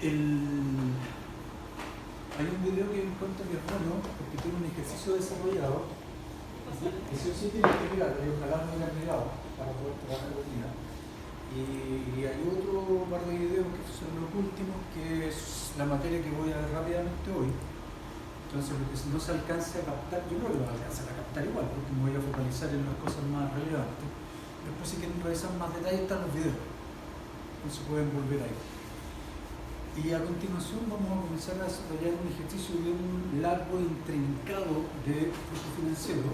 Hay un video que encuentro que es bueno porque tiene un ejercicio desarrollado que sí o sí tiene que mirar, y ojalá no hubieran mirado para poder trabajar el día. Y hay otro par de videos que son los últimos, que es la materia que voy a ver rápidamente hoy. Entonces, porque si no se alcance a captar, yo creo que lo alcanzan a captar igual, porque me voy a focalizar en las cosas más relevantes. Después, si quieren revisar más detalles, están los videos. Entonces pueden volver ahí. Y a continuación vamos a comenzar a desarrollar un ejercicio de un largo intrincado de flujo financiero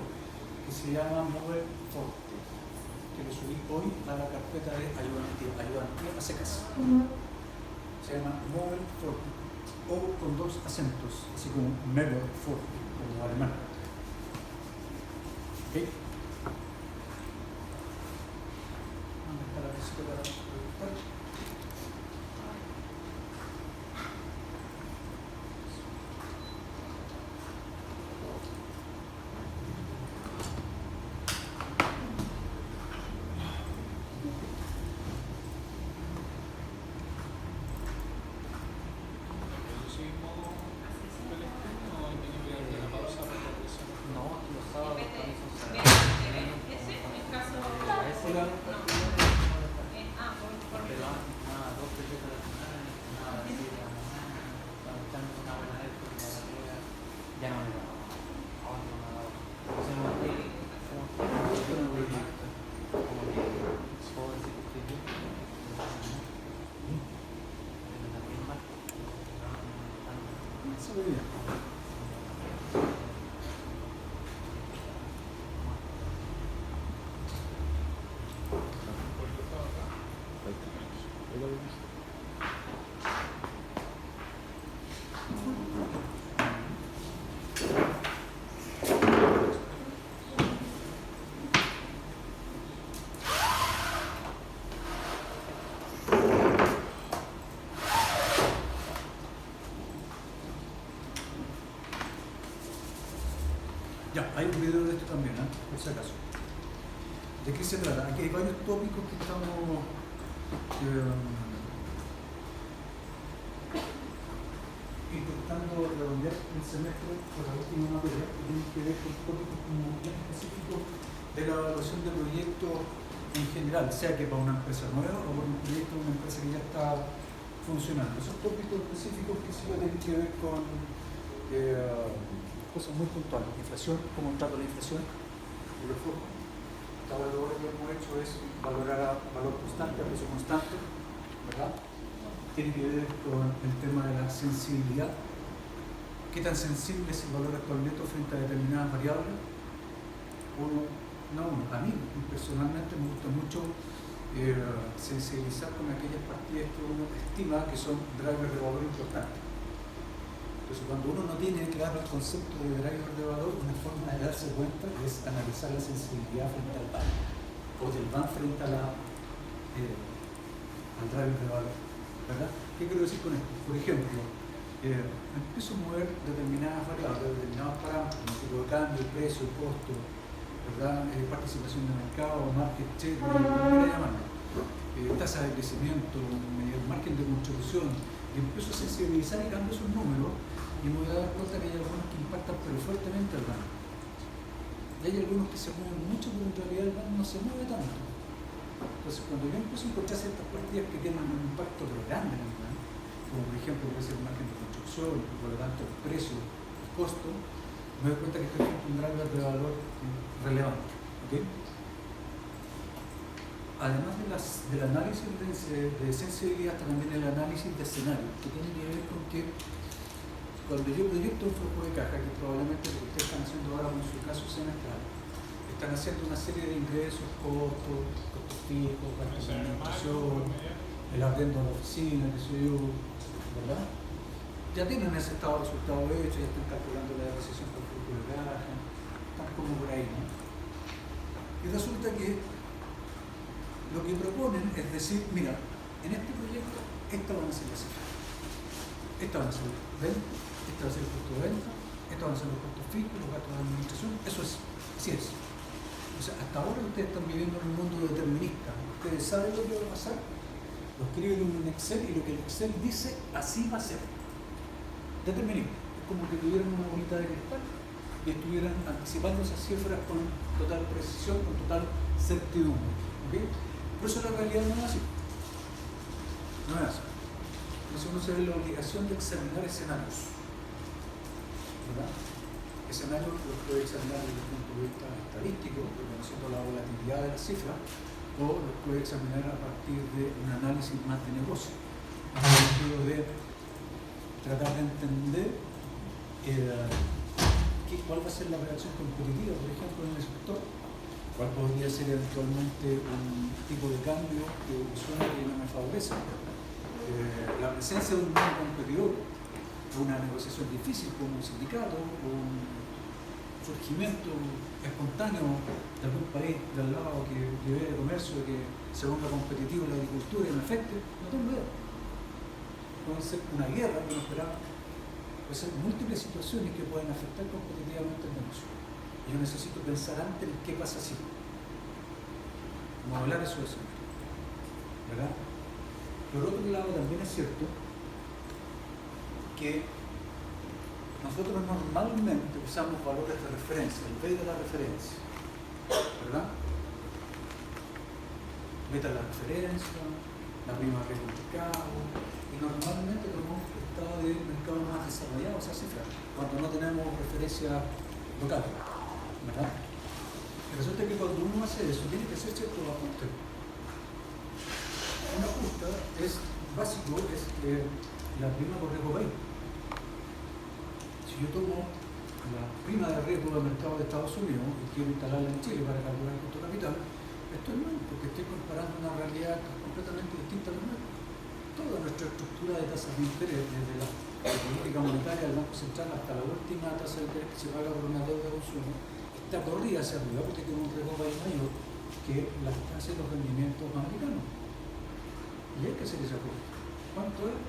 que se llama Model Forte, que lo subí hoy a la carpeta de ayudantía a secas. Se llama Model Forte, o con dos acentos, así como Model Forte, como alemán. ¿Ok? ¿Dónde está la música para proyectar? Ya, hay un video de esto también, por si acaso. ¿De qué se trata? Aquí hay varios tópicos que estamos intentando redondear el semestre por la última materia, que tiene que ver con tópicos como bien específicos de la evaluación de proyectos en general, sea que para una empresa nueva o para un proyecto de una empresa que ya está funcionando. Esos tópicos específicos que sí tienen que ver con cosas muy puntuales. Inflación, cómo trato la inflación y los flujos. La valoración que hemos hecho es valorar a valor constante, a precio constante, ¿verdad? Tiene que ver con el tema de la sensibilidad. ¿Qué tan sensible es el valor actual neto frente a determinadas variables? A mí personalmente me gusta mucho sensibilizar con aquellas partidas que uno estima que son drivers de valor importantes. Entonces, cuando uno no tiene claro el concepto de driver de valor, una forma de darse cuenta es analizar la sensibilidad frente al VAN, o del VAN frente a al driver de valor, ¿verdad? ¿Qué quiero decir con esto? Por ejemplo, empiezo a mover determinadas variables, determinados parámetros, como tipo de cambio, precio, costo, ¿verdad? Participación de mercado, market share, como quiera llamarlo, tasa de crecimiento, margen de contribución, y empiezo a sensibilizar y cambio esos números. Y me voy a dar cuenta que hay algunos que impactan pero fuertemente al banco. Y hay algunos que se mueven mucho, pero en realidad el banco no se mueve tanto. Entonces, cuando yo empiezo a encontrar ciertas partidas que tienen un impacto pero grande en el banco, como por ejemplo puede ser el margen de construcción, por lo tanto el precio, el costo, me doy cuenta que estoy frente a un driver de valor relevante. ¿Okay? Además del análisis de sensibilidad, también el análisis de escenario, que tiene que ver con que cuando yo proyecto un flujo de caja, que probablemente lo que ustedes están haciendo ahora con su caso semestral, están haciendo una serie de ingresos, costos fijos, gastos de administración, el arriendo de la oficina, qué sé yo, ¿verdad? Ya tienen ese estado de resultado hecho, ya están calculando la depreciación por flujo de caja, están como por ahí, ¿no? Y resulta que lo que proponen es decir, mira, en este proyecto, estas van a ser las cifras. Estas van a ser ventas, este va a ser el costo de venta, estos van a ser los costos fijos, los gastos de administración, eso es, así es. O sea, hasta ahora ustedes están viviendo en un mundo determinista, ustedes saben lo que va a pasar, Lo escriben en un Excel y lo que el Excel dice, así va a ser. Determinismo. Es como que tuvieran una bolita de cristal y estuvieran anticipando esas cifras con total precisión, con total certidumbre. ¿Okay? Por eso la realidad no es así. No es así. Entonces uno se ve la obligación de examinar escenarios. ¿Verdad? Escenarios los puede examinar desde el punto de vista estadístico, reconociendo la volatilidad de las cifras, o los puede examinar a partir de un análisis más de negocio, en el sentido de tratar de entender cuál va a ser la reacción competitiva, por ejemplo, en el sector, cuál podría ser eventualmente un tipo de cambio que suena que no me favorece, la presencia de un nuevo competidor, una negociación difícil con un sindicato, un surgimiento espontáneo de algún país del lado que lleve de comercio, que se ponga competitivo en la agricultura y me afecte, no tengo idea. Puede ser una guerra que no esperaba, puede ser múltiples situaciones que pueden afectar competitivamente el negocio. Y yo necesito pensar antes en qué pasa si. Modelar eso de siempre. ¿Verdad? Por otro lado, también es cierto que nosotros normalmente usamos valores de referencia, el B de la referencia, ¿verdad? Beta de la referencia, la prima de riesgo mercado, y normalmente tomamos prestado de mercados más desarrollados esa cifra, cuando no tenemos referencia local, ¿verdad? Y resulta que cuando uno hace eso, tiene que hacer ciertos ajustes. Un ajuste es básico, es la prima por riesgo país. Si yo tomo la prima de riesgo del mercado de Estados Unidos y quiero instalarla en Chile para calcular el costo capital, esto es mal, porque estoy comparando una realidad completamente distinta a la nuestra. Toda nuestra estructura de tasas de interés, desde la política monetaria del Banco Central hasta la última tasa de interés que se paga por una deuda de consumo, está corrida hacia arriba porque tiene un riesgo país mayor que las tasas y los rendimientos americanos. Y hay que hacer ese ajuste. ¿Cuánto es?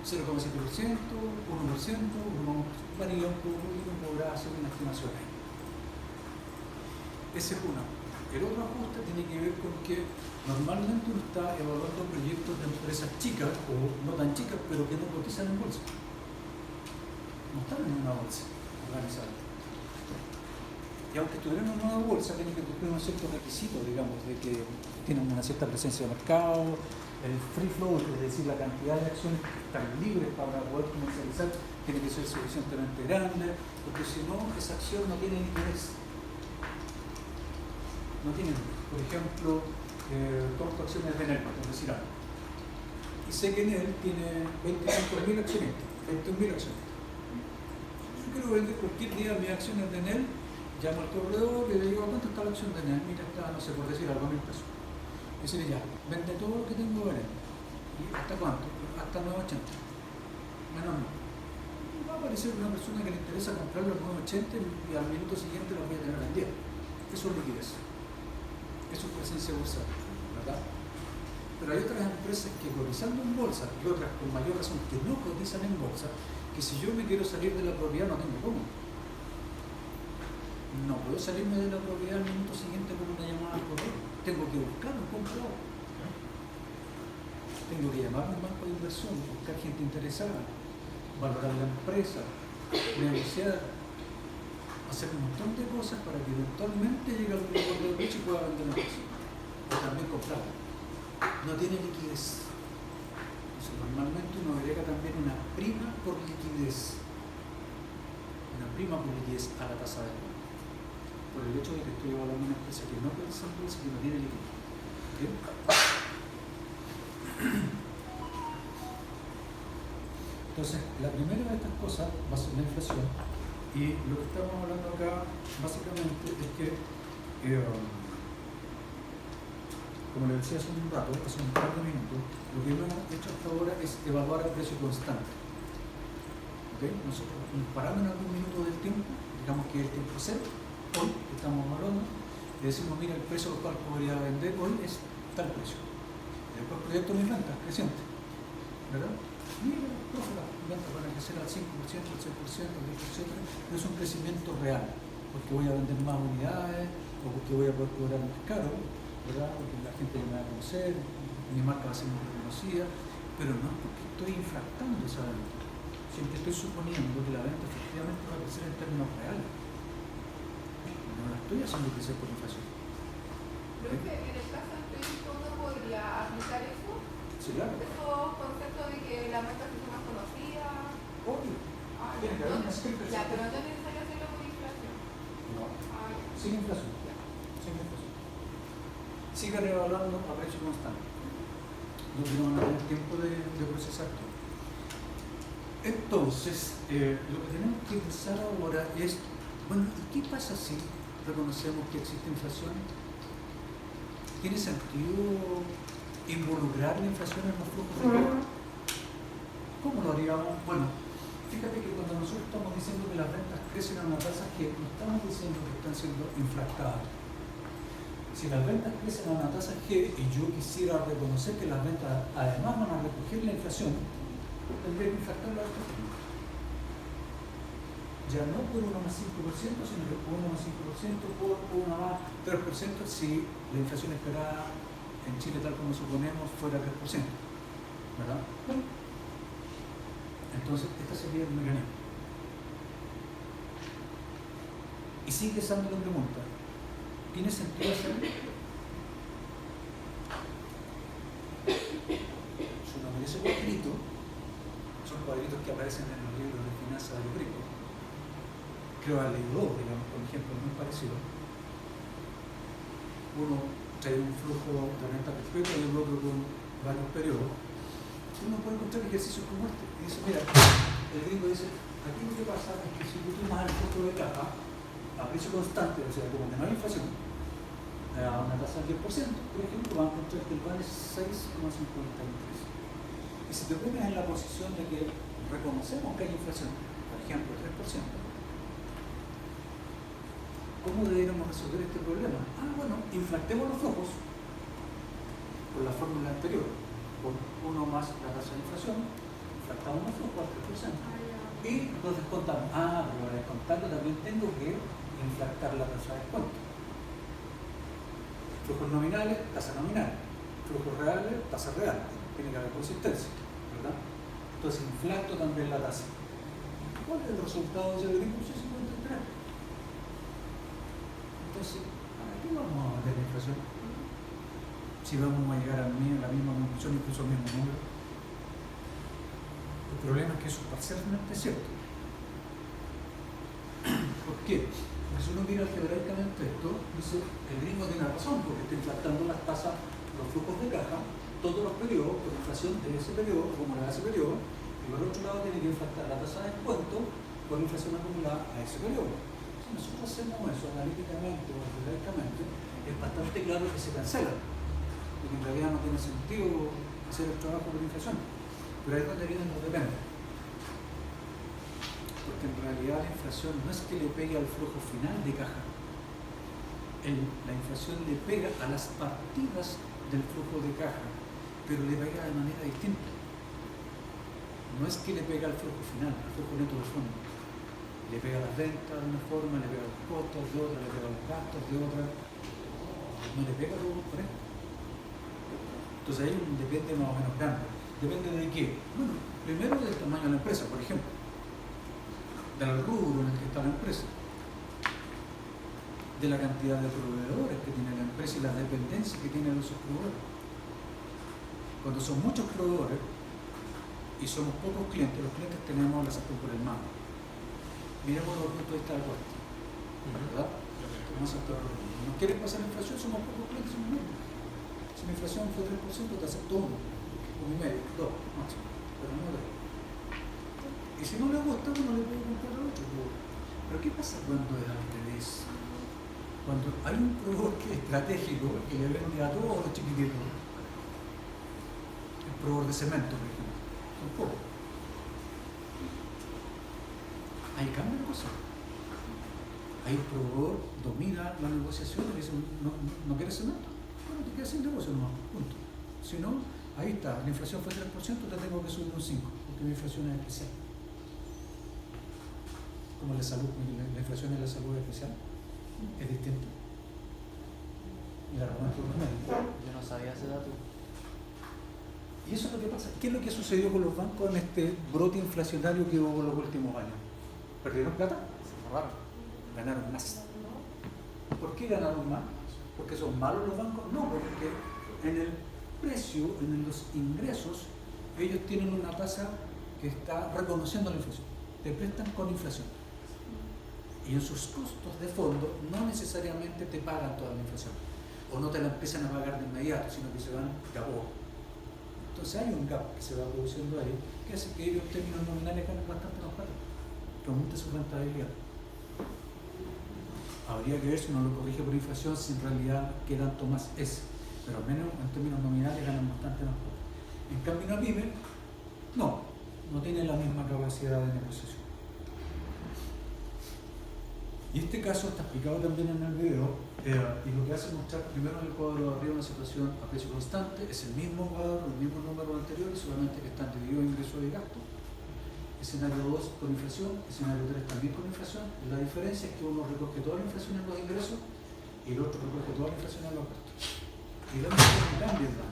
0,7%, 1%, uno varía un poco y uno podrá hacer una estimación ahí. Ese es uno. El otro ajuste tiene que ver con que normalmente uno está evaluando proyectos de empresas chicas o no tan chicas, pero que no cotizan en bolsa. No están en una bolsa organizada. Y aunque estuvieran en una bolsa, tienen que cumplir unos ciertos requisitos, digamos, de que tienen una cierta presencia de mercado, el free flow, es decir, la cantidad de acciones que están libres para poder comercializar, tiene que ser suficientemente grande, porque si no, esa acción no tiene interés. No tiene, por ejemplo, compro acciones de Enel, por decir algo. Y sé que Enel tiene 25.000 accionistas, 21.000 accionistas. Yo quiero vender cualquier día mis acciones de Enel, llamo al corredor y le digo, ¿cuánto está la acción de Enel? Mira, está, no sé, por decir algo, 1.000 pesos. Y decirle ya, vende todo lo que tengo de Enel. ¿Y hasta cuánto? Hasta 9.80. Menos no. Va a aparecer una persona que le interesa comprar los 9.80 y al minuto siguiente los voy a tener vendidos. Eso es liquidez. Eso es presencia bursátil, ¿verdad? Pero hay otras empresas que cotizando en bolsa y otras con mayor razón que no cotizan en bolsa, que si yo me quiero salir de la propiedad no tengo cómo. No puedo salirme de la propiedad al minuto siguiente con una llamada al correo. Tengo que buscar un comprador. Tengo que llamar a un banco de inversión, buscar gente interesada, valorar la empresa, negociar, hacer un montón de cosas para que eventualmente llegue al acuerdo de precio y pueda vender la empresa. O también comprarla. No tiene liquidez. Entonces, normalmente uno agrega también una prima por liquidez. Una prima por liquidez a la tasa de cambio. Por el hecho de que estoy evaluando una empresa que no puede ser bolsa, que no tiene liquidez. ¿Okay? Entonces, la primera de estas cosas va a ser la inflación. Y lo que estamos hablando acá, básicamente, es que, como le decía hace un rato, hace un par de minutos, lo que hemos hecho hasta ahora es evaluar el precio constante. ¿Okay? Nosotros nos paramos en algún minuto del tiempo, digamos que el tiempo cero, hoy que estamos evaluando, y decimos, mira, el precio al cual podría vender hoy es tal precio. Y después proyecto mis ventas crecientes, ¿verdad? Mira, profe, las ventas van a crecer al 5%, al 6%, al 10%, pero es un crecimiento real, porque voy a vender más unidades, o porque voy a poder cobrar más caro, ¿verdad? Porque la gente me va a conocer, mi marca va a ser muy reconocida, pero no es porque estoy infractando esa venta, sino que estoy suponiendo que la venta efectivamente va a crecer en términos reales. No la estoy haciendo crecer por inflación. Creo que en el caso empírico uno podría aplicar eso. Sí, claro. Esos conceptos de que la marca se hizo más conocida. Obvio. Tiene que haber una descripción. Ya, pero no es necesario hacerlo por inflación. No. Ah, ya. Sin inflación. Sin inflación. Siga revaluando a precio constante. No van a tener tiempo de procesar todo. Entonces, lo que tenemos que pensar ahora es, bueno, ¿y qué pasa si reconocemos que existe inflación? ¿Tiene sentido involucrar la inflación en los flujos de caja? ¿Cómo lo haríamos? Bueno, fíjate que cuando nosotros estamos diciendo que las ventas crecen a una tasa G, no estamos diciendo que están siendo infractadas. Si las ventas crecen a una tasa G y yo quisiera reconocer que las ventas además van a recoger la inflación, tendría que infractarla de esta forma. Ya no por 1 más 5%, sino que por 1 más 5%, por 1 más 3% si la inflación esperada en Chile, tal como suponemos, fuera 3%. ¿Verdad? Entonces, este sería el mecanismo. Y sigue estando la pregunta. ¿Tiene sentido hacerlo? Si uno merece por escrito, son cuadritos que aparecen en los libros de finanzas de Rico. Creo haber leído dos, digamos, por ejemplo, muy parecido. Uno trae un flujo de renta perpetua y el otro con varios periodos. Uno puede encontrar ejercicios como este. Y dice, mira, el gringo dice, aquí lo que pasa es que si tú tomas el flujo de caja a precio constante, o sea, como que no hay inflación, a una tasa del 10%, por ejemplo, van a encontrar que el vale es 6,53. Y si te pones en la posición de que reconocemos que hay inflación, por ejemplo, 3%, ¿cómo deberíamos resolver este problema? Bueno, inflactemos los flujos por la fórmula anterior, por 1 más la tasa de inflación, inflactamos los flujos al 3%. Y los descontamos. Pero para descontarlo también tengo que inflactar la tasa de descuento. Flujos nominales, tasa nominal. Flujos reales, tasa real. Tiene que haber consistencia, ¿verdad? Entonces inflacto también la tasa. ¿Cuál es el resultado de ese gringo? 53. Entonces, ¿para qué vamos a meter la inflación? Si vamos a llegar a la misma conclusión, incluso al mismo número. El problema es que eso es parcialmente cierto. ¿Por qué? Porque si uno mira algebraicamente esto, dice, el gringo tiene razón, porque está inflactando las tasas, los flujos de caja, todos los periodos, por inflación de ese periodo, acumulada a ese periodo, y por otro lado tiene que inflactar la tasa de descuento por inflación acumulada a ese periodo. Si nosotros hacemos eso analíticamente o algebraicamente, es bastante claro que se cancela, porque en realidad no tiene sentido hacer el trabajo por inflación. Pero ahí es donde vienen los depende. Porque en realidad la inflación no es que le pegue al flujo final de caja. La inflación le pega a las partidas del flujo de caja, pero le pega de manera distinta. No es que le pega al flujo final, al flujo neto del fondo. Le pega a las ventas de una forma, le pega a los costos de otra, le pega a los gastos de otra. No le pega a los componentes. Entonces ahí depende más o menos grande. Depende de qué. Bueno, primero del tamaño de la empresa, por ejemplo. Del rubro en el que está la empresa. De la cantidad de proveedores que tiene la empresa y la dependencia que tiene de esos proveedores. Cuando son muchos proveedores y somos pocos clientes, los clientes tenemos la sartén por el mango. Miremos desde el punto de vista del costo. ¿Verdad? No quieren pasar la inflación, somos pocos clientes, somos menos. Si la inflación fue 3%, te acepto 1,5, 2 máximo, pero no 3. Y si no le gusta, uno le puede comprar a otro. Pero ¿qué pasa cuando es al revés? Cuando hay un proveedor que es estratégico, que le vende a todos los chiquititos, el proveedor de cemento, por ejemplo, son pocos. Ahí cambia la cosa. Ahí el proveedor domina la negociación y dice, no quieres cemento, bueno, te quedas sin negocio nomás, punto. Si no, ahí está, la inflación fue 3%, te tengo que subir un 5%, porque mi inflación es especial. Como la salud, la inflación en la salud es especial, es distinta. Y la razón es por los médicos. Yo no sabía ese dato. Y eso es lo que pasa. ¿Qué es lo que sucedió con los bancos en este brote inflacionario que hubo en los últimos años? ¿Perdieron plata? Se robaron. Ganaron más. ¿Por qué ganaron más? ¿Porque son malos los bancos? No, porque en el precio, en los ingresos, ellos tienen una tasa que está reconociendo la inflación. Te prestan con inflación. Y en sus costos de fondo no necesariamente te pagan toda la inflación. O no te la empiezan a pagar de inmediato, sino que se van de a poco. Entonces hay un gap que se va produciendo ahí, que hace que ellos en términos nominales ganen bastante más plata, que aumente su rentabilidad. Habría que ver si uno lo corrige por inflación, si en realidad qué tanto más es, pero al menos en términos nominales ganan bastante más plata. En cambio una pyme, no tiene la misma capacidad de negociación. Y este caso está explicado también en el video, y lo que hace es mostrar primero en el cuadro de arriba una situación a precio constante, es el mismo cuadro, el mismo número anterior, solamente que están divididos en ingresos y gastos. Escenario 2 con inflación, escenario 3 también con inflación. La diferencia es que uno recoge toda la inflación en los ingresos y el otro recoge toda la inflación en los gastos. Y vemos cómo cambia el BAN.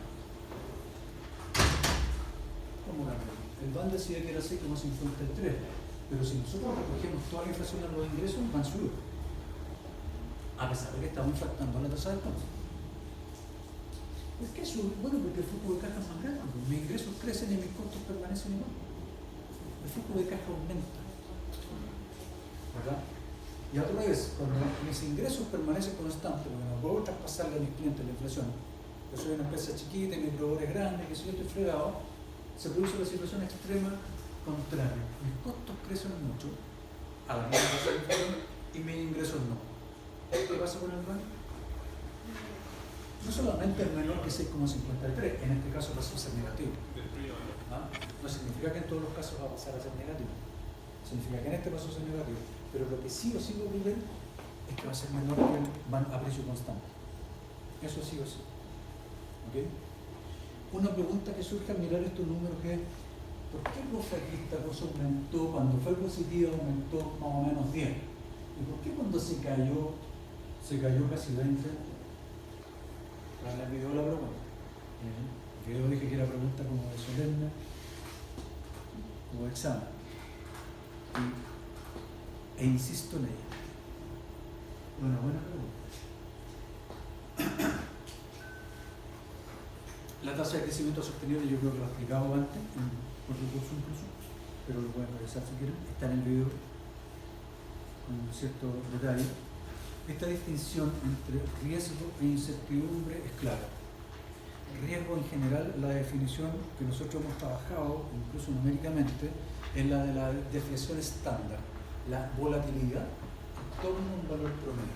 ¿Cómo cambia? El BAN decía que era 6,53. Pero si nosotros recogemos toda la inflación en los ingresos, van a subir. A pesar de que estamos impactando la tasa de cambio. ¿Por qué sube? Bueno, porque el flujo de caja es más grande. Mis ingresos crecen y mis costos permanecen igual. El flujo de caja aumenta. ¿Verdad? Y a otra vez, cuando mis ingresos permanecen constantes, porque no puedo traspasarle a mis clientes la inflación, yo soy una empresa chiquita y mi proveedor es grande, que si yo estoy fregado, se produce la situación extrema contrario. Mis costos crecen mucho a la misma tasa de inflación y mis ingresos no. ¿Qué pasa con el BAN? No solamente es menor que 6,53, en este caso pasó a ser negativo. ¿Ah? No significa que en todos los casos va a pasar a ser negativo. Significa que en este pasó a ser negativo. Pero lo que sí o sí va a ocurrir es que va a ser menor que el BAN a precio constante. Eso sí o sí. ¿Okay? Una pregunta que surge al mirar estos números es: ¿por qué aquí esta cosa aumentó? Cuando fue positivo aumentó más o menos 10. ¿Y por qué cuando se cayó casi 20? En el video la pregunta. El video dije que era pregunta como de solemne o examen. E insisto en ella. Buena pregunta. La tasa de crecimiento sostenible, yo creo que lo he explicado antes, por recurso incluso, pero lo pueden revisar si quieren, está en el video con cierto detalle. Esta distinción entre riesgo e incertidumbre es clara. El riesgo en general, la definición que nosotros hemos trabajado, incluso numéricamente, es la de la definición estándar, la volatilidad en torno a un valor promedio.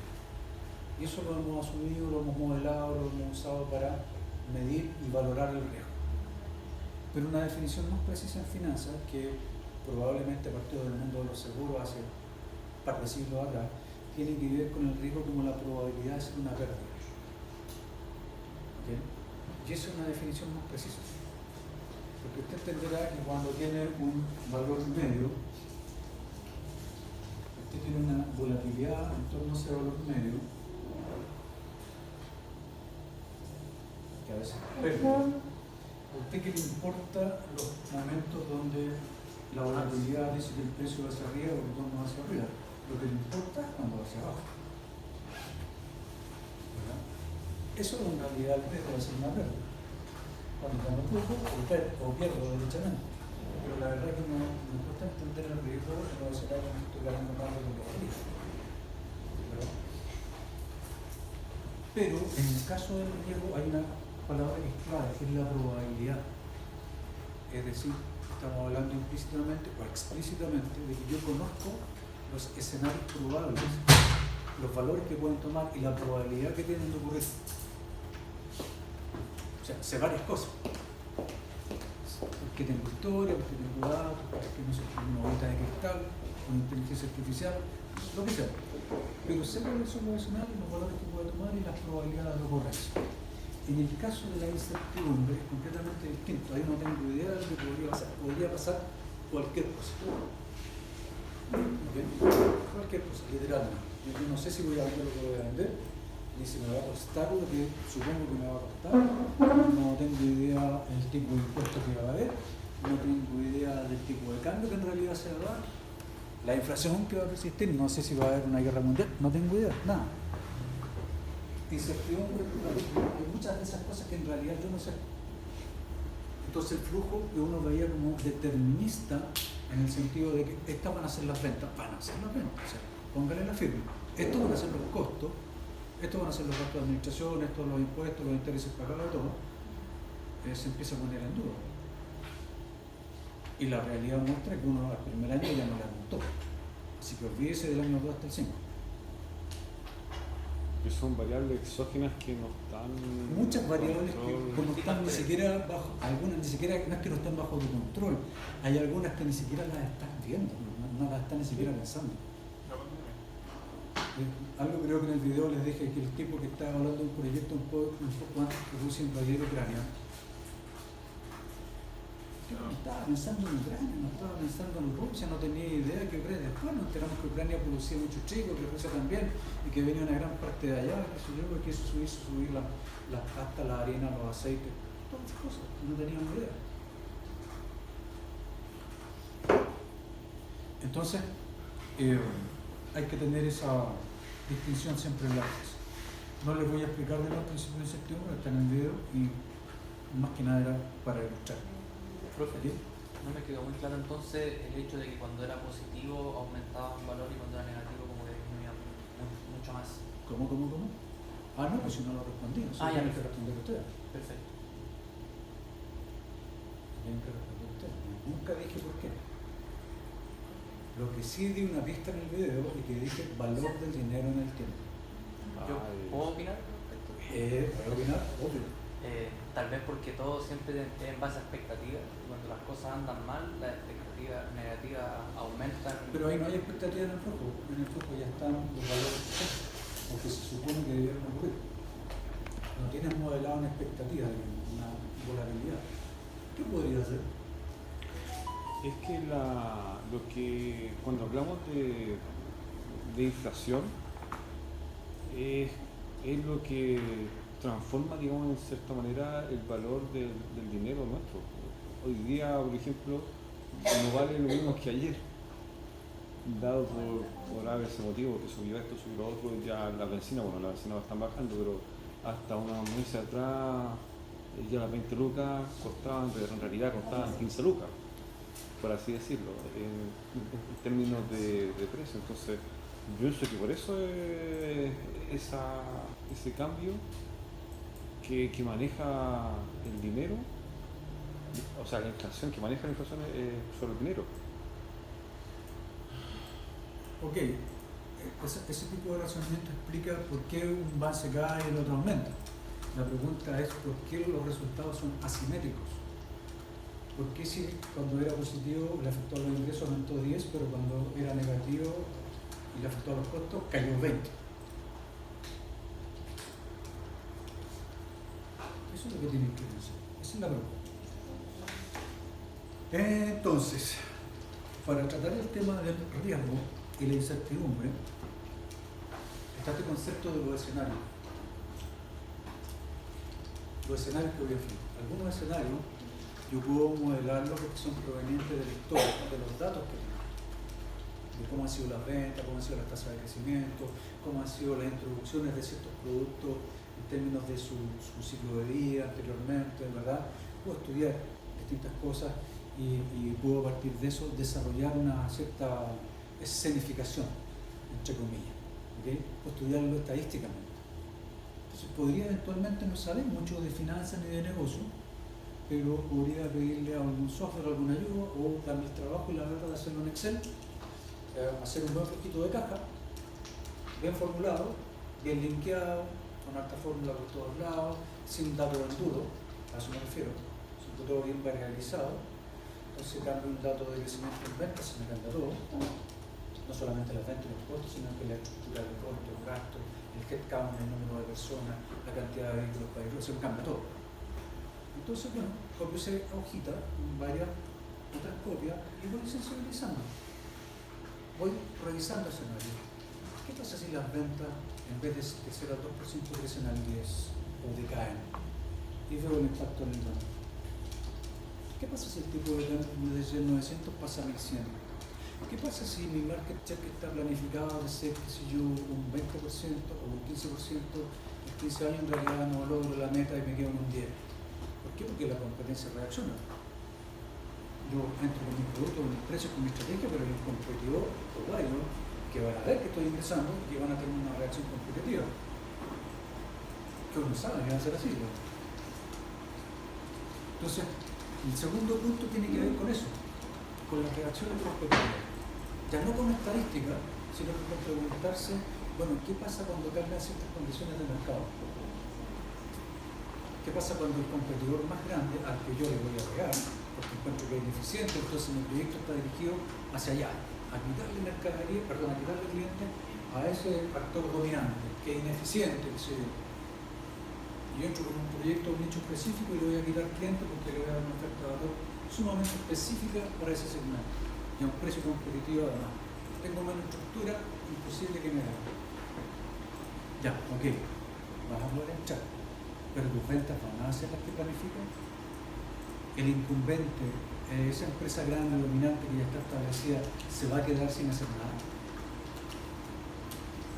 Y eso lo hemos asumido, lo hemos modelado, lo hemos usado para medir y valorar el riesgo. Pero una definición más precisa en finanzas, que probablemente partió del mundo de los seguros hace un par de siglos atrás, tiene que ver con el riesgo como la probabilidad de ser una pérdida. ¿Okay? Y esa es una definición más precisa. Porque usted entenderá que cuando tiene un valor medio, usted tiene una volatilidad en torno a ese valor medio, que a veces pérdida. ¿A usted qué le importa los momentos donde la volatilidad dice que el precio va hacia arriba o el retorno va hacia arriba? Lo que le importa es cuando va hacia abajo. ¿Verdad? Eso en realidad el riesgo va a ser una pérdida. Cuando gano poco o pierdo derechamente. Pero la verdad es que me cuesta entender el riesgo en los escenarios que estoy ganando más de lo que debería. ¿Verdad? Pero en el caso del riesgo hay una palabra que es clave, que es la probabilidad. Es decir, estamos hablando implícitamente o explícitamente de que yo conozco los escenarios probables, los valores que pueden tomar y la probabilidad que tienen de ocurrir. O sea, sé varias cosas. Porque tengo historia, porque tengo datos, porque no sé, una bolita de cristal, una inteligencia artificial, lo que sea. Pero sé cuáles son los escenarios, los valores que puedo tomar y las probabilidades de ocurrencia. En el caso de la incertidumbre es completamente distinto. Ahí no tengo idea de lo que podría pasar. Podría pasar cualquier cosa. ¿Okay? Cualquier cosa, literalmente. Yo no sé si voy a vender lo que voy a vender, dice me va a costar lo que supongo que me va a costar, no tengo idea del tipo de impuesto que va a haber, no tengo idea del tipo de cambio que en realidad se va a dar, la inflación que va a persistir, no sé si va a haber una guerra mundial, no tengo idea, nada. Incertidumbre, hay muchas de esas cosas que en realidad yo no sé. Entonces el flujo que uno veía como determinista en el sentido de que estas van a ser las ventas, o sea, póngale la firma, estos van a ser los costos, estos van a ser los gastos de administración, estos los impuestos, los intereses pagados, todo, se empieza a poner en duda. Y la realidad muestra que uno al primer año ya no le apuntó, así que olvídese del año 2 hasta el 5. Que son variables exógenas que no están... Muchas variables que no están ni siquiera bajo, algunas ni siquiera, no es que no están bajo tu control, hay algunas que ni siquiera las estás viendo, no las estás ni siquiera pensando. Algo creo que en el video les dije que el tipo que estaba hablando de un proyecto un poco antes que Rusia invadiera Ucrania, no estaba pensando en Ucrania, no estaba pensando en Rusia, no tenía idea que Ucrania, después nos enteramos que Ucrania producía mucho trigo, que Rusia también, y que venía una gran parte de allá, que eso hizo subir las pastas, la harina, los aceites, todas esas cosas, no teníamos idea. Entonces, hay que tener esa distinción siempre en la cabeza. No les voy a explicar de los principios de septiembre, está en el video, y más que nada era para ilustrar. Profe, no me quedó muy claro entonces el hecho de que cuando era positivo aumentaba en valor y cuando era negativo como que disminuía mucho más. ¿Cómo? Ah, no, pues si no lo respondí, eso ya tienen que responder ustedes. Perfecto. Tienen que responder ustedes. Nunca dije por qué. Lo que sí di una pista en el video y que dije valor del dinero en el tiempo. ¿Yo puedo opinar al respecto? ¿Puedo opinar? Obvio. Tal vez porque todo siempre es en base a expectativas. Cuando las cosas andan mal, las expectativas negativas aumentan. Pero ahí no hay expectativa en el flujo. En el flujo ya están los valores o que se supone que debieron ocurrir. No tienes modelado una expectativa, una volatilidad. ¿Qué podría hacer? Es que lo que cuando hablamos de inflación es lo que transforma, digamos, en cierta manera el valor del dinero nuestro. Hoy día, por ejemplo, no vale lo mismo que ayer, dado por ese motivo, que subió esto, subió lo otro, ya la benzina va están bajando, pero hasta unos meses atrás ya las 20 lucas costaban, en realidad costaban 15 lucas, por así decirlo, en términos de precio. Entonces, yo pienso que por eso ese cambio que maneja el dinero, o sea, la inflación, que maneja la inflación sobre el dinero. Ok, ese tipo de razonamiento explica por qué un base cae y el otro aumenta. La pregunta es por qué los resultados son asimétricos. ¿Por qué si cuando era positivo le afectó a los ingresos aumentó 10, pero cuando era negativo y le afectó a los costos cayó 20? Eso es lo que tienen que pensar. Esa es la pregunta. Entonces, para tratar el tema del riesgo y la incertidumbre, está este concepto de los escenarios. Los escenarios que voy a definir. Algunos escenarios yo puedo modelarlos porque son provenientes de la historia, de los datos que tengo, de cómo han sido las ventas, cómo han sido las tasas de crecimiento, cómo han sido las introducciones de ciertos productos en términos de su ciclo de vida anteriormente, ¿verdad? Puedo estudiar distintas cosas y puedo a partir de eso desarrollar una cierta escenificación, entre comillas, ¿okay? Puedo estudiarlo estadísticamente. Entonces podría eventualmente no saber mucho de finanzas ni de negocio, pero podría pedirle a algún software alguna ayuda o darme el trabajo y la verdad de hacerlo en Excel, hacer un buen flujito de caja, bien formulado, bien linkeado, con alta fórmula por todos lados, sin datos en duro, a eso me refiero, siempre todo bien variabilizado. Entonces cambio un dato de crecimiento en ventas, se me cambia todo, no solamente las ventas y los costos, sino que la estructura de costos, los gastos, el headcount, el número de personas, la cantidad de vehículos para ir, se me cambia todo. Entonces, bueno, copio esa hojita, varias otras copias y voy sensibilizando. Voy revisando escenarios. ¿Qué pasa si las ventas en vez de crecer al 2%, crecen al 10% o decaen. Y veo el impacto en el dólar. ¿Qué pasa si el tipo de cambio desde 900 pasa a 1100? ¿Qué pasa si mi market share que está planificado de ser, qué sé yo, un 20% o un 15%, en 15 años en realidad no logro la meta y me quedo en un 10%? ¿Por qué? Porque la competencia reacciona. Yo entro con mis productos, con mis precios, con mi estrategia, pero hay un competidor uruguayo que van a ver que estoy ingresando y que van a tener una reacción competitiva. Que uno sabe que va a ser así, ¿no? Entonces, el segundo punto tiene que ver con eso, con la reacción competitiva. Ya no con estadística, sino que con preguntarse, bueno, ¿qué pasa cuando cambian ciertas condiciones del mercado? ¿Qué pasa cuando el competidor más grande, al que yo le voy a pegar, porque encuentro que es ineficiente, entonces mi proyecto está dirigido hacia allá, a quitarle mercadería, perdón, a quitarle cliente a ese actor dominante, que es ineficiente, que se... Yo entro con un proyecto, un nicho específico y le voy a quitar cliente porque le voy a dar una oferta de valor sumamente específica para ese segmento y a un precio competitivo además. Tengo menos estructura, imposible que me haga. Ya, ok, vas a poder entrar, pero tus ventas van a ser las que planifican. El incumbente, esa empresa grande, dominante que ya está establecida, se va a quedar sin hacer nada.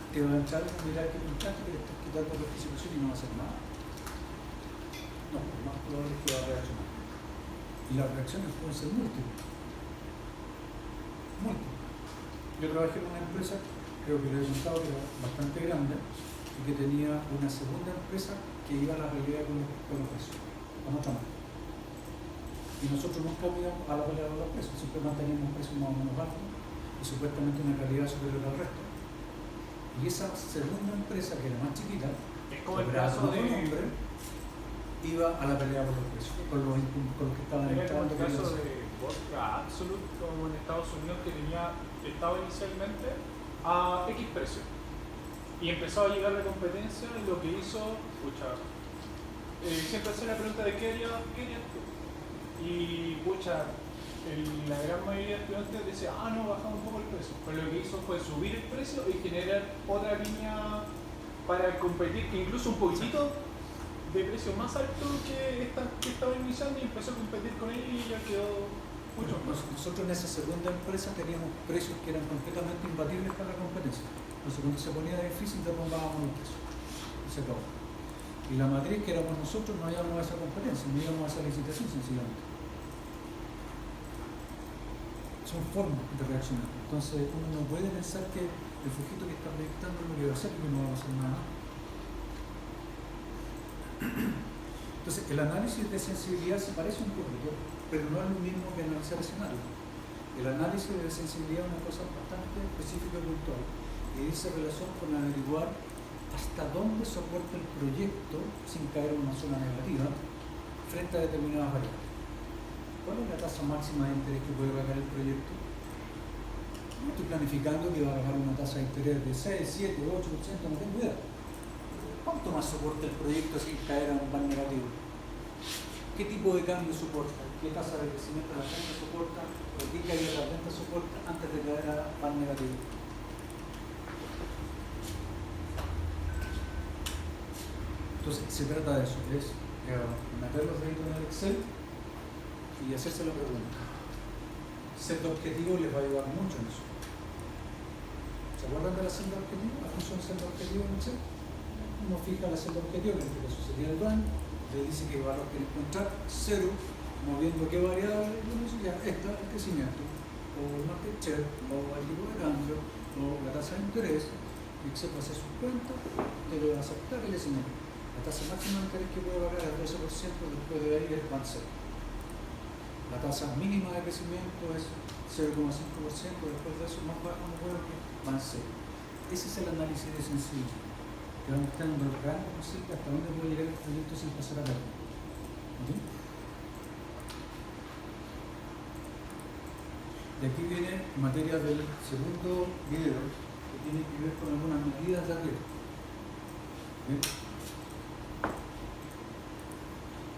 Te va a entrar a mirar que compraste, que le estás quitando la participación y no va a hacer nada. No, lo más probable es que va a reaccionar. Y las reacciones pueden ser múltiples. Yo trabajé en una empresa, creo que le he contado, que era bastante grande y que tenía una segunda empresa que iba a la pelea con los precios, con otra marca. Y nosotros nunca íbamos a la pelea con los precios, siempre manteníamos un precio más o menos alto y supuestamente una calidad superior al resto. Y esa segunda empresa, que era más chiquita, es como el caso de nombre, iba a la pelea con los precios, con los que estaban entrando. El caso de Vodka Absolute, como en Estados Unidos, que estaba inicialmente a X precio y empezó a llegar la competencia, y lo que hizo, siempre hace la pregunta de ¿qué harías tú? Y la gran mayoría de estudiantes decía, no, bajamos un poco el precio, pero lo que hizo fue subir el precio y generar otra línea para competir, incluso un poquitito de precio más alto que estaba iniciando, y empezó a competir con él y ya quedó mucho más. Nosotros en esa segunda empresa teníamos precios que eran completamente imbatibles para la competencia. Entonces cuando se ponía difícil derrumbábamos los precios y se acabó. Y la matriz que éramos nosotros no íbamos a esa competencia, no íbamos a esa licitación sencillamente. Son formas de reaccionar. Entonces uno no puede pensar que el fujito que está proyectando no lo que va a hacer, porque no va a hacer nada. Entonces, el análisis de sensibilidad se parece un poquito, pero no es lo mismo que analizar escenarios. El análisis de sensibilidad es una cosa bastante específica y puntual, y dice relación con averiguar hasta dónde soporta el proyecto sin caer en una zona negativa frente a determinadas variables. ¿Cuál es la tasa máxima de interés que puede pagar el proyecto? No estoy planificando que va a pagar una tasa de interés de 6, 7, 8%, no tengo idea. ¿Cuánto más soporta el proyecto sin caer a un van negativo? ¿Qué tipo de cambio soporta? ¿Qué tasa de crecimiento de la venta soporta? ¿O qué caída de la venta soporta antes de caer a van negativo? Entonces, se trata de eso, es meter los deditos en el Excel y hacerse la pregunta. Set objetivo les va a ayudar mucho en eso. ¿Se acuerdan de la celda objetivo? ¿La función celda objetivo en Excel? Uno fija la celda objetivo, que en este caso sería el RAN, le dice qué valor quiere encontrar, 0, moviendo qué variable, y uno dice ya, esta es el crecimiento, o el market share, o el tipo de cambio, o la tasa de interés, y Excel va a hacer sus cuentas, te lo va a aceptar y le dice, la tasa máxima de interés que puede pagar es 12%, después de ahí es van 0. La tasa mínima de crecimiento es 0,5%, después de eso más bajo no puedo que van 0. Ese es el análisis de sensibilidad. Que van a estar en el rango posible hasta dónde puede llegar el proyecto sin pasar a pérdida. ¿Okay? De aquí viene materia del segundo video, que tiene que ver con algunas medidas de riesgo. ¿Okay?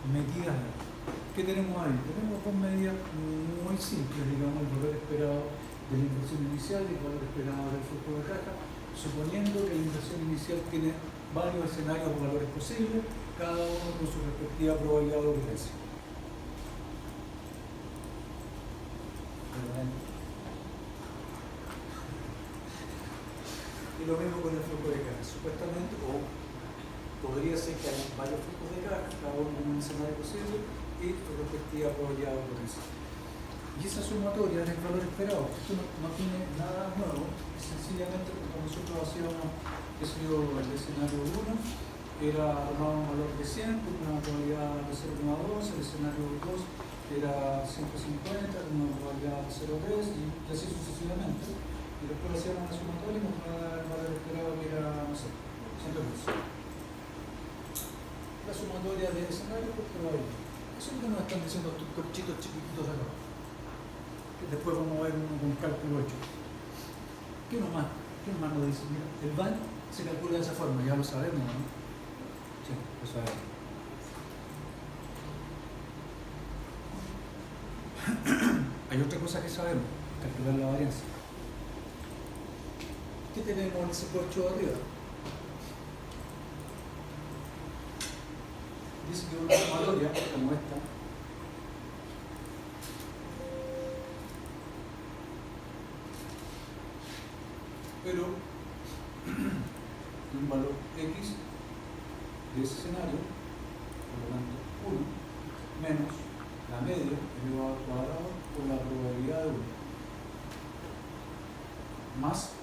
Medidas de riesgo. ¿Qué tenemos ahí? Tenemos dos medidas muy simples, digamos, el valor esperado de la inversión inicial y el valor esperado del flujo de caja, suponiendo que la inversión inicial tiene varios escenarios o valores posibles, cada uno con su respectiva probabilidad de ocurrencia. Y lo mismo con el flujo de caja. Supuestamente, o podría ser que haya varios flujos de caja, cada uno con un escenario posible y su respectiva probabilidad de ocurrencia. Y esa sumatoria es el valor esperado. Esto no tiene nada nuevo, es sencillamente porque nosotros hacíamos, qué sé yo, el escenario 1 era tomar un valor de 100 con una probabilidad de 0,2, el escenario 2 era 150 con una probabilidad de 0,3 y así sucesivamente. Y después hacíamos la sumatoria y nos daba el valor esperado que era, no sé, 110. La sumatoria de escenario por probabilidad. Eso es lo que nos están diciendo estos corchitos chiquititos de acá. Después vamos a ver uno con cálculo 8. ¿Qué más nos dice? Mira, el VAN se calcula de esa forma, ya lo sabemos, ¿no? Sí, lo sabemos. Hay otra cosa que sabemos, calcular la varianza. ¿Qué tenemos en ese corcho de arriba? Dice que una sumatoria como esta pero un valor X de ese escenario, por lo tanto 1 menos la media elevado al cuadrado por la probabilidad de 1 más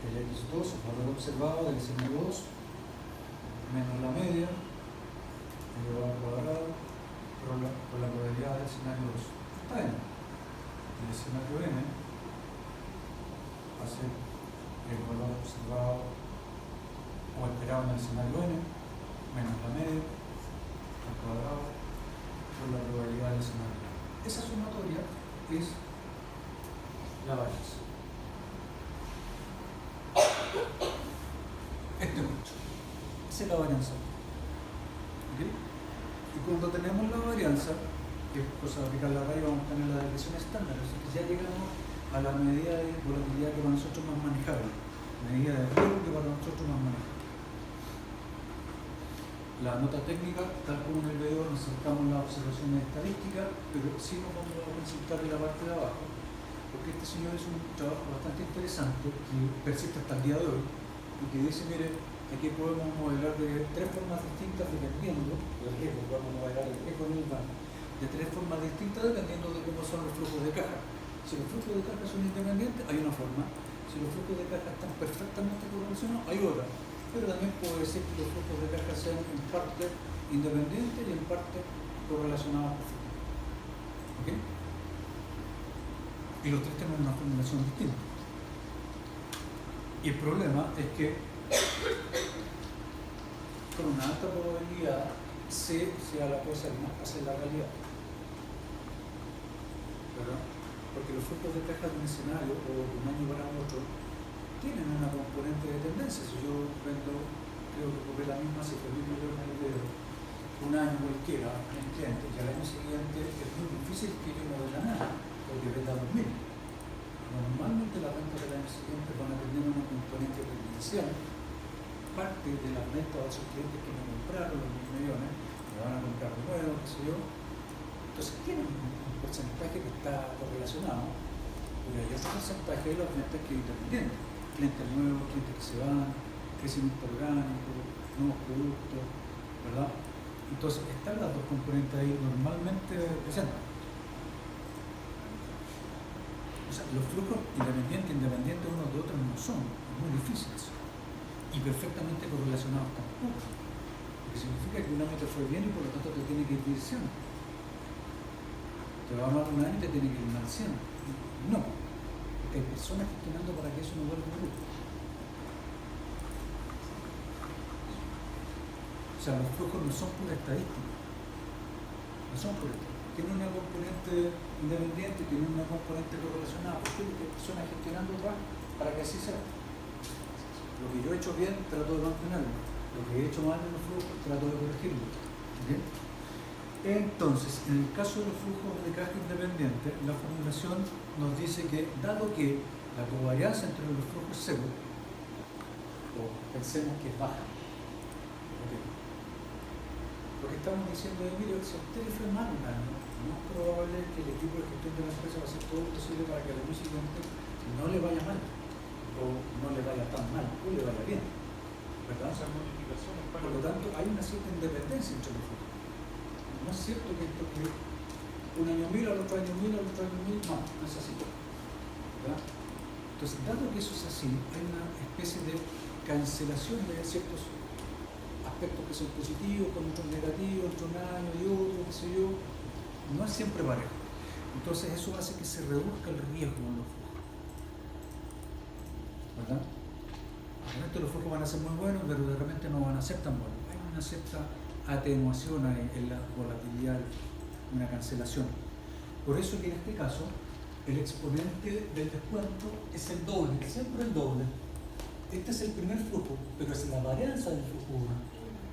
el X2, el valor observado del escenario 2 menos la media elevado al cuadrado por la probabilidad del escenario 2. Está bien. El escenario N hace el valor observado o esperado en el escenario N menos la media al cuadrado por la probabilidad del escenario. Esa sumatoria es la varianza. Este mucho. Esa es la varianza. ¿Okay? Y cuando tenemos la varianza, que es cosa de aplicar la raya, vamos a tener la desviación estándar, así que ya llegamos a la medida de volatilidad que para nosotros es más manejable, medida de riesgo que para nosotros es más manejable. La nota técnica, tal como en el video, nos saltamos las observaciones estadísticas, pero sí nos vamos a consultar en la parte de abajo, porque este señor es un trabajo bastante interesante que persiste hasta el día de hoy y que dice, mire, aquí podemos modelar de tres formas distintas dependiendo del riesgo, podemos modelar el riesgo en el banco de tres formas distintas dependiendo de cómo son los flujos de caja. Si los flujos de caja son independientes, hay una forma. Si los flujos de caja están perfectamente correlacionados, hay otra. Pero también puede ser que los flujos de caja sean en parte independientes y en parte correlacionados perfectamente. ¿Ok? Y los tres tienen una formulación distinta. Y el problema es que con una alta probabilidad C sea la cosa que más pase en la realidad. ¿Verdad? Porque los flujos de caja de un escenario o de un año para otro tienen una componente de tendencia. Si yo vendo, creo que cobré la misma cifra, 1.000 millones de euros, un año cualquiera, en el cliente, y al año siguiente es muy difícil que yo no venda nada, porque venda 2.000. Normalmente las ventas del año siguiente van a tener una componente tendencial. Parte de las ventas de esos clientes que me compraron los 1.000 millones, me van a comprar de nuevo, qué sé yo. Entonces tienen un porcentaje que está correlacionado, pero hay otro porcentaje de los clientes que es independiente. Clientes nuevos, clientes que se van, crecimiento orgánico, nuevos productos, ¿verdad? Entonces están las dos componentes ahí normalmente presentes. O sea, los flujos independientes unos de otros no son, es muy difícil eso. Y perfectamente correlacionados tampoco. Porque significa que un año te fue bien y por lo tanto te tiene que ir 100. Te va mal un año y te tiene que ir mal 100. No. Porque hay personas gestionando para que eso no vuelva a ocurrir. O sea, los flujos no son pura estadística. No son pura estadística. Tienen una componente independiente, tienen una componente correlacionada. ¿Por qué? Porque hay personas gestionando atrás para que así sea. Lo que yo he hecho bien, trato de mantenerlo. Lo que he hecho mal en los flujos, trato de corregirlo. ¿Okay? Entonces, en el caso de los flujos de caja independientes, la formulación nos dice que, dado que la covarianza entre los flujos es cero, o pensemos que es baja. ¿Ok? Lo que estamos diciendo es, mire, si a usted le fue mal un año, no es probable que el equipo de gestión de la empresa va a hacer todo lo posible para que al año siguiente no le vaya mal, o no le vaya tan mal, o le vaya bien. ¿Verdad? Esas modificaciones para Por lo tanto, hay una cierta independencia entre los flujos. No es cierto que un año 1000, al otro año 1000, al otro año 1000, no, no es así. ¿Verdad? Entonces, dado que eso es así, hay una especie de cancelación de ciertos aspectos que son positivos, con otros negativos, entre un año y otro, qué sé yo, no es siempre parejo. Entonces, eso hace que se reduzca el riesgo en los flujos. ¿Verdad? De repente los flujos van a ser muy buenos, pero de repente no van a ser tan buenos. Hay una cierta atenuación en la volatilidad, una cancelación. Por eso que en este caso, el exponente del descuento es el doble, siempre el doble. Este es el primer flujo, pero es la varianza del flujo 1,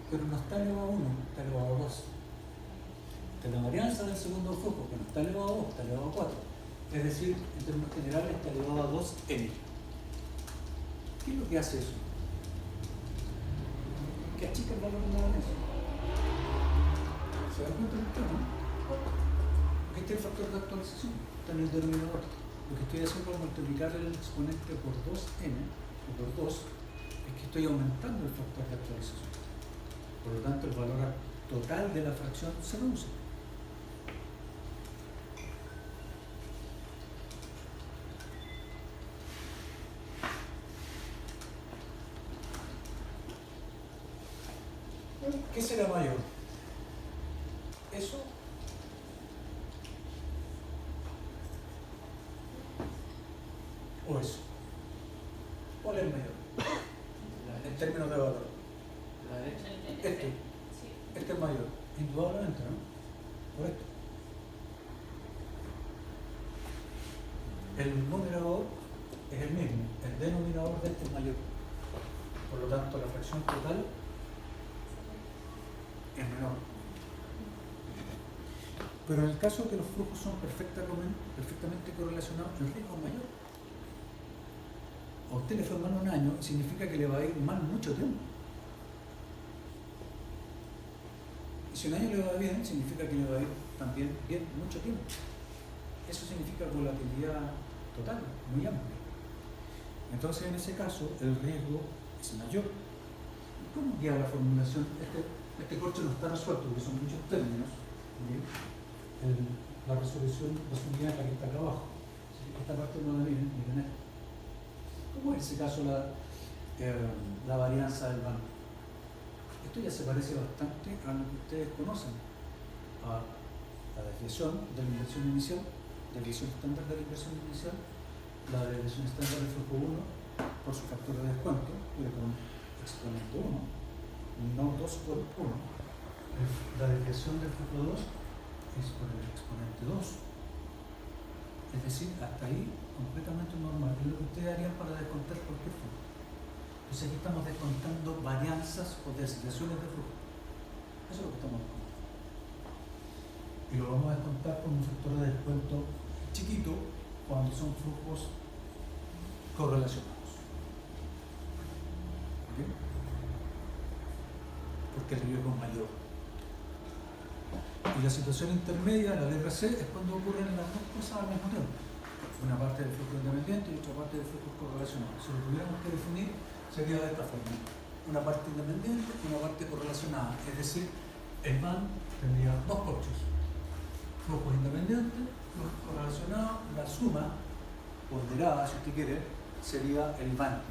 pero no está elevado a 1, está elevado a 2. Esta es la varianza del segundo flujo, que no está elevado a 2, está elevado a 4. Es decir, en términos generales está elevado a 2n. ¿Qué es lo que hace eso? Que achica el valor de la varianza. ¿Se dan cuenta de esto, no? Porque este es el factor de actualización, está en el denominador. Lo que estoy haciendo al multiplicar el exponente por 2n, o por 2, es que estoy aumentando el factor de actualización. Por lo tanto, el valor total de la fracción se reduce. ¿Qué será mayor? ¿Eso? ¿O eso? ¿Cuál es mayor? En términos de valor. La derecha. Este es mayor, indudablemente, ¿no? Por esto. El numerador es el mismo, el denominador de este es mayor. Por lo tanto, la fracción total es menor. Pero en el caso de que los flujos son perfectamente correlacionados, el riesgo es mayor. A usted le fue mal un año, significa que le va a ir mal mucho tiempo. Y si un año le va bien, significa que le va a ir también bien mucho tiempo. Eso significa volatilidad total, muy amplia. Entonces, en ese caso, el riesgo es mayor. ¿Cómo queda la formulación? Este corcho no está resuelto porque son muchos términos. La resolución es la que está acá abajo. Esta parte no la miren esto. ¿Cómo es en ese caso la varianza del banco? Esto ya se parece bastante a lo que ustedes conocen, a la desviación de la inversión inicial, desviación estándar de la inversión inicial, la desviación estándar del flujo 1 por su factor de descuento, pero con exponente 1, no 2 por 1. La desviación del flujo 2 es por el exponente 2. Es decir, hasta ahí completamente normal. Es lo que ustedes harían para descontar cualquier flujo. Entonces aquí estamos descontando varianzas o desviaciones de flujo. Eso es lo que estamos descontando. Y lo vamos a descontar con un factor de descuento chiquito cuando son flujos correlacionados. ¿Ok? Porque el riesgo es mayor. Y la situación intermedia, la DRC, es cuando ocurren las dos cosas al mismo tiempo. Una parte del flujo independiente y otra parte del flujo correlacionado. Si lo tuviéramos que definir, sería de esta forma. Una parte independiente y una parte correlacionada. Es decir, el MAN tendría dos corchos. Flujos independientes, flujos correlacionados, la suma ponderada, si usted quiere, sería el MAN.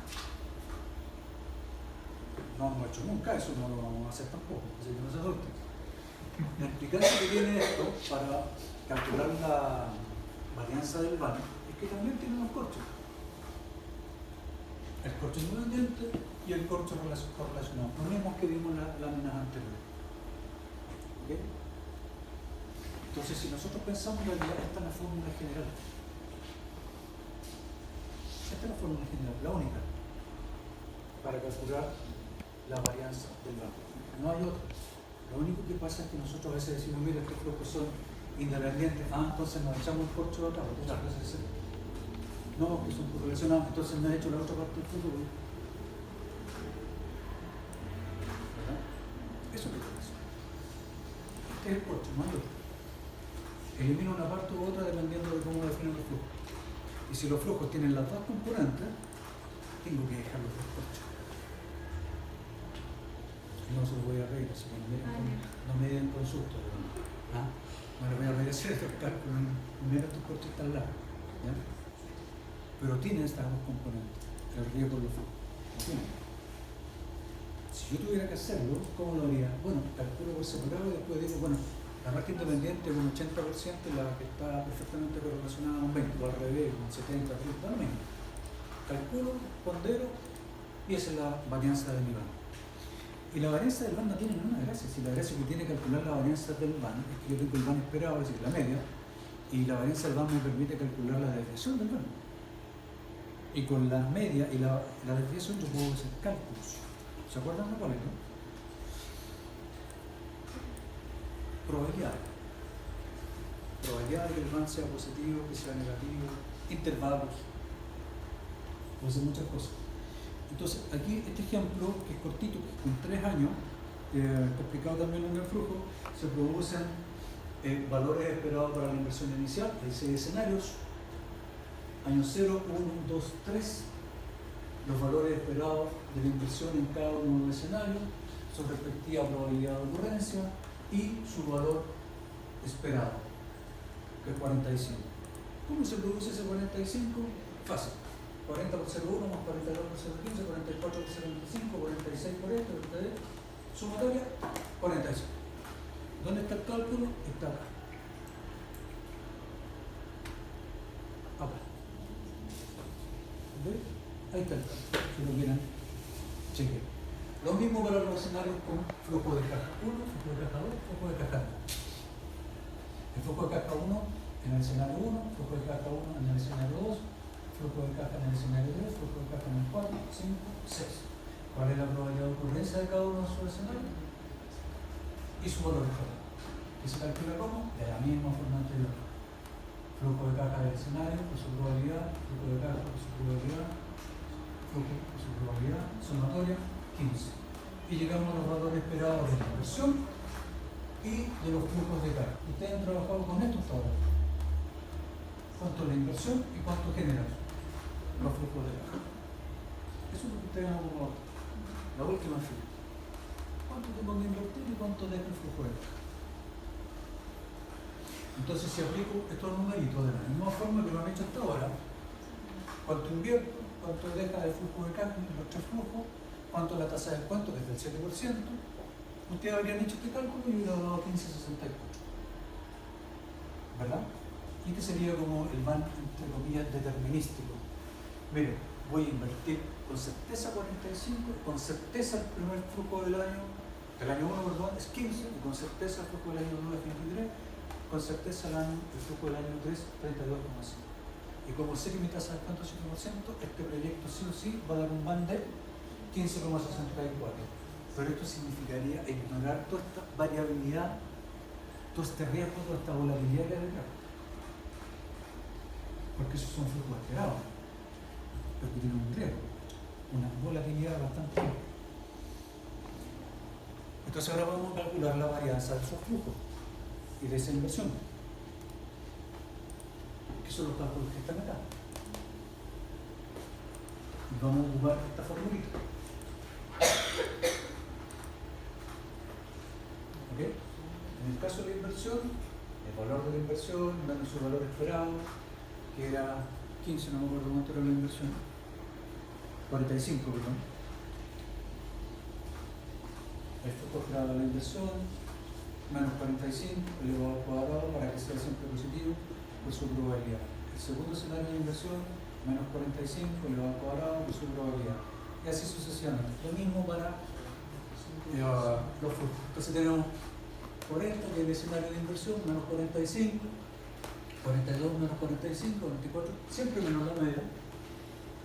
No hemos hecho nunca, eso no lo vamos a hacer tampoco, así que no se asusten. La implicancia que tiene esto para calcular la varianza del MAN es que también tiene dos corchos. El corcho independiente y el corcho correlacionado. Lo mismo que vimos en las láminas anteriores. ¿Okay? Entonces, si nosotros pensamos en realidad, esta es la fórmula general. Esta es la fórmula general, la única, para calcular la varianza del banco. No hay otra. Lo único que pasa es que nosotros a veces decimos, mira, estos flujos son independientes. Entonces nos echamos el corcho de atrás. No, que son correlacionados, entonces me ha hecho la otra parte del flujo. que es el corcho, no hay otro. Elimino una parte u otra dependiendo de cómo definen los flujos. Y si los flujos tienen las dos componentes, tengo que dejarlos del corcho. No se lo voy a reír, así que no me den consulta. ¿Ah? Bueno, voy a reír hacer estos cálculos, mira estos corchos tan largos. ¿Ya? Pero tiene estas dos componentes, el riesgo de los flujos. ¿No tiene? Si yo tuviera que hacerlo, ¿cómo lo haría? Bueno, calculo por separado y después digo, bueno, la marca independiente con un 80% es la que está perfectamente correlacionada a un 20%, o al revés, un 70%, al menos. Calculo, pondero, y esa es la varianza de mi van. Y la varianza del van no tiene ninguna gracia. Si la gracia que tiene calcular la varianza del van es que yo tengo el van esperado, es decir, la media, y la varianza del van me permite calcular la desviación del van. Y con la media y la desviación yo puedo hacer cálculos. ¿Se acuerdan de cuál es, no? Probabilidad. Probabilidad de que el van sea positivo, que sea negativo, intervalos. Puede ser muchas cosas. Entonces, aquí este ejemplo, que es cortito, que es con 3 años, está explicado también en el flujo, se producen valores esperados para la inversión inicial, hay 6 escenarios, año 0, 1, 2, 3, los valores esperados de la inversión en cada uno de los escenarios, su respectiva probabilidad de ocurrencia y su valor esperado, que es 45. ¿Cómo se produce ese 45? Fácil. 40 por 0,1 más 42 por 0,15, 44 por 0,25, 46 por esto, sumatoria, 45. ¿Dónde está el cálculo? Está acá. Acá. ¿Ves? Ahí está el cálculo, si lo quieren chequear. Lo mismo para los escenarios con flujo de caja 1, flujo de caja 2, flujo de caja 2. El flujo de caja 1 en el escenario 1, flujo de caja 1 en el escenario 2, flujo de caja en el escenario 3, flujo de caja en el 4, 5, 6. ¿Cuál es la probabilidad de ocurrencia de cada uno de sus escenarios? Y su valor esperado. ¿Y se calcula cómo? De la misma forma anterior. Flujo de caja del escenario, por su probabilidad, flujo de caja por su probabilidad, flujo por su probabilidad, sumatoria, 15. Y llegamos a los valores esperados de la inversión y de los flujos de caja. Ustedes han trabajado con esto hasta ahora. ¿Cuánto es la inversión y cuánto genera los flujos de caja? Eso es lo que ustedes han ocupado. La última fila. ¿Cuánto tengo que invertir y cuánto deja el flujo de caja? Entonces, si aplico estos numeritos de la misma forma que lo han hecho hasta ahora, cuánto invierto, cuánto deja de flujo de caja en los 3 flujos, cuánto es la tasa de descuento, que es del 7%, ustedes habrían hecho este cálculo y hubiera dado 15,64. ¿Verdad? Y este sería como el van, entre comillas, determinístico. Miren, voy a invertir con certeza 45, con certeza el primer flujo del año 1, perdón, es 15, y con certeza el flujo del año 2 es 23, con certeza el flujo del año 3, 32,5. Y como sé que mi tasa de descuento es 7%, este proyecto sí o sí va a dar un van de 15,64. Pero esto significaría ignorar toda esta variabilidad, todo este riesgo, toda esta volatilidad que hay detrás. Porque esos son flujos esperados, pero que tienen un riesgo, una volatilidad bastante alta. Entonces ahora vamos a calcular la varianza de esos flujos y de esa inversión, que son los cálculos que están acá. Y vamos a ocupar esta formulita. ¿Ok? En el caso de la inversión, el valor de la inversión menos su valor esperado, que era 15, no me acuerdo cuánto era la inversión, 45, perdón. El flujo esperado de la inversión, menos 45, elevado al cuadrado para que sea siempre positivo por su probabilidad. El segundo escenario de inversión, menos 45, elevado al cuadrado por su probabilidad. Y así sucesivamente. Lo mismo para los flujos. Entonces tenemos 40, que es el escenario de inversión, menos 45, 42 menos 45, 24, siempre menos la media,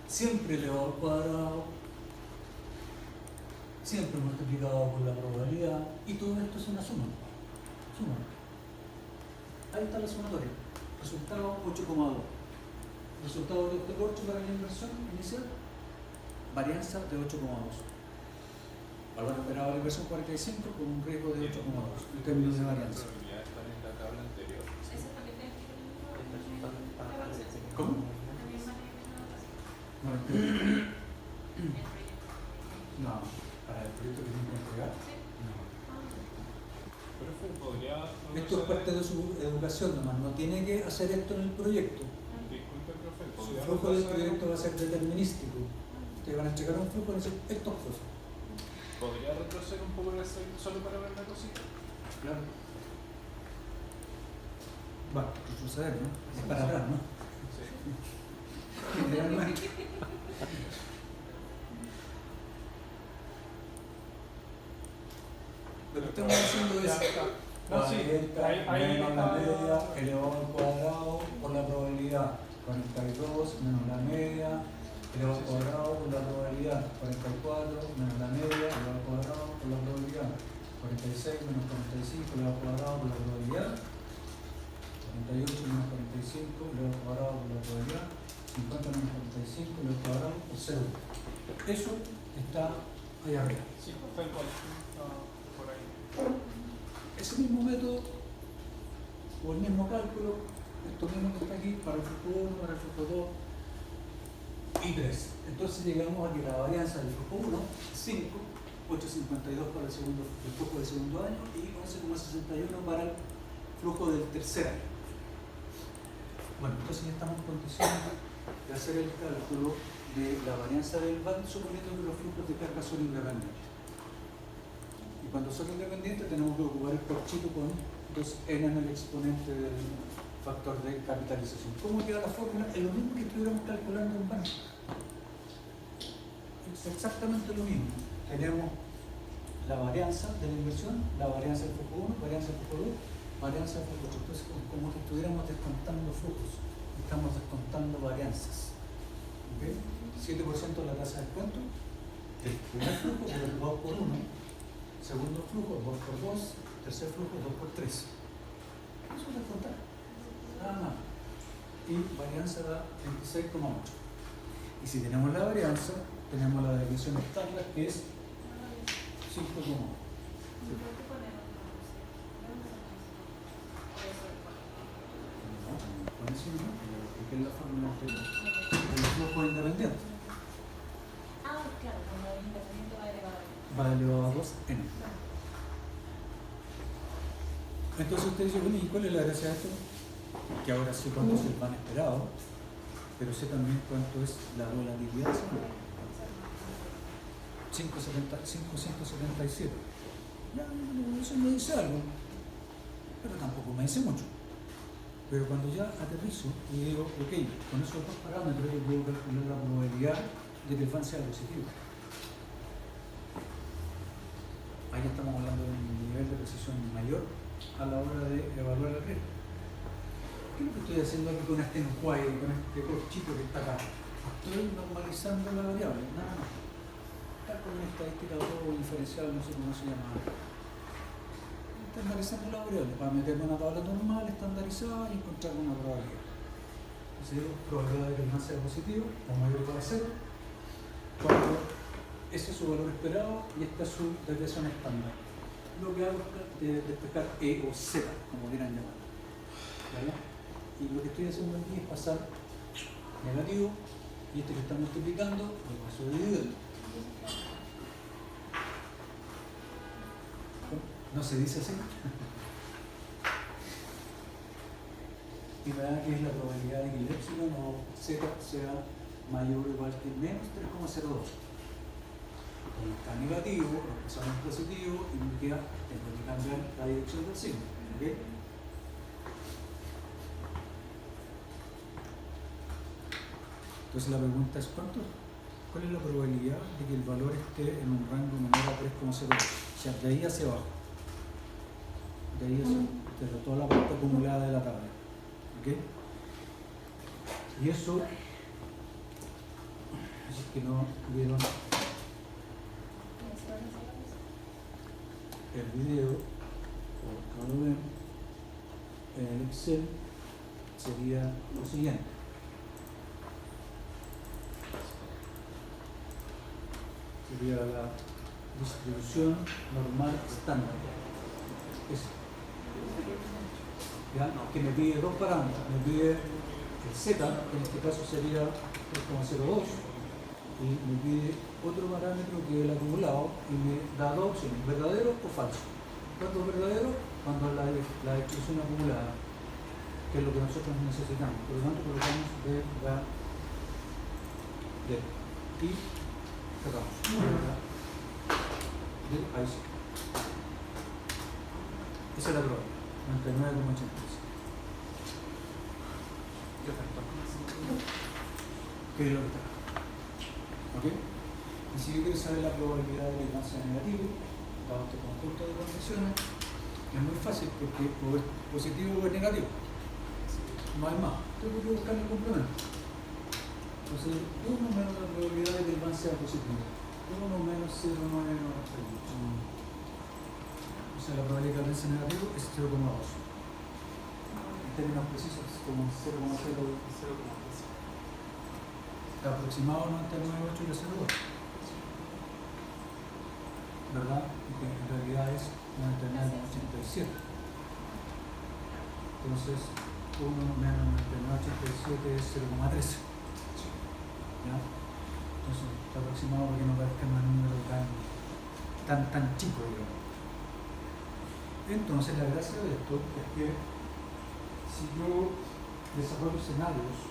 siempre elevado al cuadrado, siempre multiplicado por la probabilidad, y todo esto es una suma. Ahí está la sumatoria. Resultado 8,2. Resultado de este corcho para la inversión inicial, varianza de 8,2. Valor esperado de la inversión 45 con un riesgo de 8,2 en términos de varianza. Probabilidad está en la tabla anterior. ¿Cómo? No, para el proyecto que tienen que entregar. No. Profe, ¿podría Esto es parte de su educación nomás, no tiene que hacer esto en el proyecto. Disculpe, profe, Su ¿podría flujo del retroceder proyecto va a ser determinístico. Ustedes van a entregar un flujo y van a decir estos cosas. ¿Podría retroceder un poco la slide solo para ver la cosita? Claro. Va, retroceder, ¿no? Es para atrás, ¿no? Sí. Generalmente. Lo que estamos haciendo es No, sí, 40 ahí menos la está. media elevado al cuadrado por la probabilidad 42 menos la media elevado al cuadrado por la probabilidad 44 menos la media elevado al cuadrado por la probabilidad 46 menos 45 elevado al cuadrado por la probabilidad 48 menos 45 elevado al cuadrado por la probabilidad 50 menos 45 elevado al cuadrado por 0. Eso está ahí arriba. Sí, tal cual. Está por ahí. Ese mismo método o el mismo cálculo, esto mismo que está aquí para el flujo 1, para el flujo 2 y 3. Entonces llegamos a que la varianza del flujo 1 es 5, 8,52 para el flujo del segundo año y 11,61 para el flujo del tercer año. Bueno, entonces ya estamos en condiciones de hacer el cálculo de la varianza del BAN suponiendo que los flujos de carga son independientes. Y cuando son independientes tenemos que ocupar el corchito con 2n en el exponente del factor de capitalización. ¿Cómo queda la fórmula? Es lo mismo que estuviéramos calculando en banco. Es exactamente lo mismo. Tenemos la varianza de la inversión, la varianza del flujo 1, varianza del flujo 2, varianza del flujo 8. Entonces, como que estuviéramos descontando flujos, estamos descontando varianzas. ¿Okay? 7% de la tasa de descuento del primer flujo por el 2 por 1. Segundo flujo, 2 por 2. Tercer flujo, 2 por 3. Eso es descontar. Nada más. Y varianza da 26,8. Y si tenemos la varianza, tenemos la desviación estándar que es 5,1. No, con eso no, porque es la fórmula anterior. El flujo independiente Claro, cuando el independiente va elevado. va elevado a 2n. Entonces usted dice, bueno, ¿y cuál es la gracia de esto? Que ahora sé cuánto es el pan esperado, pero sé también cuánto es la volatilidad de ese pan. 5,177. Ya, eso me dice algo, pero tampoco me dice mucho. Pero cuando ya aterrizo y digo, ok, con esos dos parámetros yo puedo calcular la probabilidad de que el fan sea positivo. Ahí estamos hablando de un nivel de precisión mayor a la hora de evaluar el riesgo. ¿Qué es lo que estoy haciendo aquí con este enjuague, con este corchito que está acá? Estoy normalizando la variable, nada más. Está con una estadística o diferencial, no sé cómo se llama. Estandarizando la variable para meterme una tabla normal, estandarizada y encontrar una probabilidad. Entonces digo, probabilidad de que el man sea positivo o mayor igual a 0, cuando ese es su valor esperado y esta es su desviación estándar. Lo que hago es despejar E o Z, como quieran llamarlo. ¿Vale? Y lo que estoy haciendo aquí es pasar negativo y este que está multiplicando lo paso dividiendo. ¿No se dice así? Y me da que es la probabilidad de que el epsilon o z sea mayor o igual que menos 3,02. Como está negativo, lo pasamos positivo y me queda, tengo que cambiar la dirección del signo. ¿Okay? Entonces la pregunta es ¿cuál es la probabilidad de que el valor esté en un rango menor a 3,02? O sea, de ahí hacia abajo. De ahí hacia toda la parte acumulada de la tabla. ¿Ok? Y eso, si es que no vieron el video o no lo ven, en el Excel sería lo siguiente. Sería la distribución normal estándar. Eso. ¿Ya? Que me pide dos parámetros. Me pide el Z, que en este caso sería 3,02, y me pide otro parámetro que es el acumulado y me da dos opciones, verdadero o falso. ¿Cuándo es verdadero? Cuando la distribución acumulada, que es lo que nosotros necesitamos. Por lo tanto, colocamos de la de y sacamos. Ahí sí. Esa es la prueba. 99,86. Perfecto. ¿Qué es lo que está acá? ¿Ok? Y si yo quiero saber la probabilidad de que sea negativo, dado este conjunto de condiciones, es muy fácil porque o es positivo o es negativo. No hay más. Tengo que buscar el complemento. Entonces, 1 menos la probabilidad de que el van sea positivo. 1 menos 0,9. O sea, la probabilidad de que el sea negativo es 0,2. En términos precisos es como 0,0. Está aproximado 99,8 y el 0,2. ¿Verdad? Y que en realidad es 99,87. Entonces, 1 menos 99,87 es 0,13. ¿Ya? Entonces, está aproximado porque no parezca un número tan chico, digamos. Entonces, la gracia de esto es que si yo desarrollo escenarios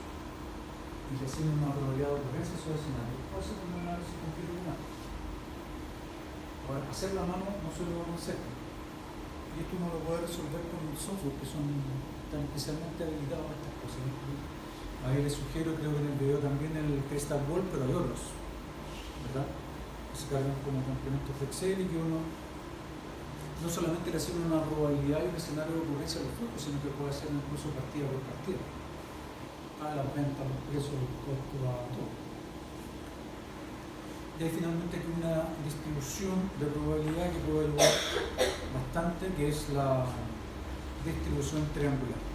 y diseño una probabilidad de ocurrencia de esos escenarios, puedo hacer un análisis completo de mano. Ahora, hacerlo a mano no solo va a hacer. Y esto uno lo puede resolver con un software que están especialmente habilitados para estas cosas. Ahí les sugiero, creo que en el video también, el Crystal Ball, pero hay otros, ¿verdad? Que se cargan como complementos de Excel y que uno no solamente le asigna una probabilidad y un escenario de ocurrencia de los flujos, sino que puede hacer incluso partida por partida. A las ventas, los precios, los costos, a todo. Y hay finalmente aquí una distribución de probabilidad que puedo evaluar bastante, que es la distribución triangular.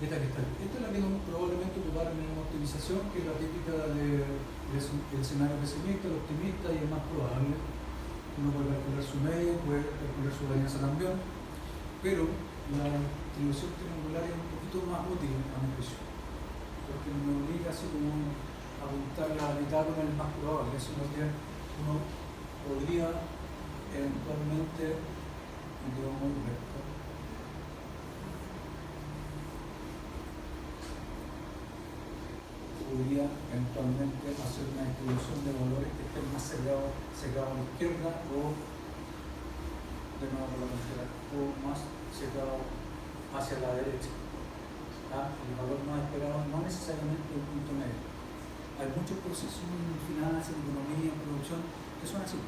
Esta que está aquí. Esta es la que probablemente ocupar en la optimización, que es la típica del escenario pesimista, el optimista y el más probable. Uno puede calcular su media, puede calcular su varianza también, pero la distribución triangular es un poquito más útil a mi juicio, porque me obliga así como a apuntar la mitad con el más probable. Eso es lo que uno podría eventualmente, me quedo muy recto, podría eventualmente hacer una distribución de valores que estén más cerrados a la izquierda o de nuevo por la contraria, o más cerrado hacia la derecha. El valor más esperado no necesariamente el punto medio. Hay muchos procesos en finanzas, en economía, en producción que son así,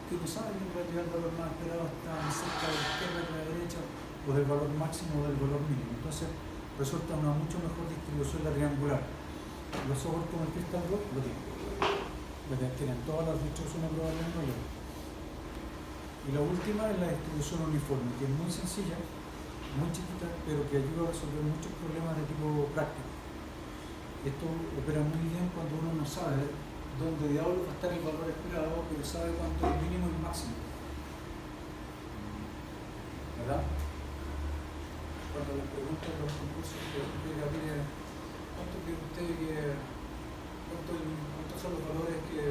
que uno sabe que en realidad el valor más esperado está más cerca de la izquierda que de la derecha o del valor máximo o del valor mínimo. Entonces resulta una mucho mejor distribución la triangular. Los software como el Crystal Ball lo tienen. Tienen todas las distribuciones probables. Y la última es la distribución uniforme, que es muy sencilla, muy chiquita, pero que ayuda a resolver muchos problemas de tipo práctico. Esto opera muy bien cuando uno no sabe dónde diablos va a estar el valor esperado, pero sabe cuánto es el mínimo y el máximo. ¿Verdad? Cuando les preguntan los concursos, por ejemplo, ¿cuánto cree usted cuántos son los valores que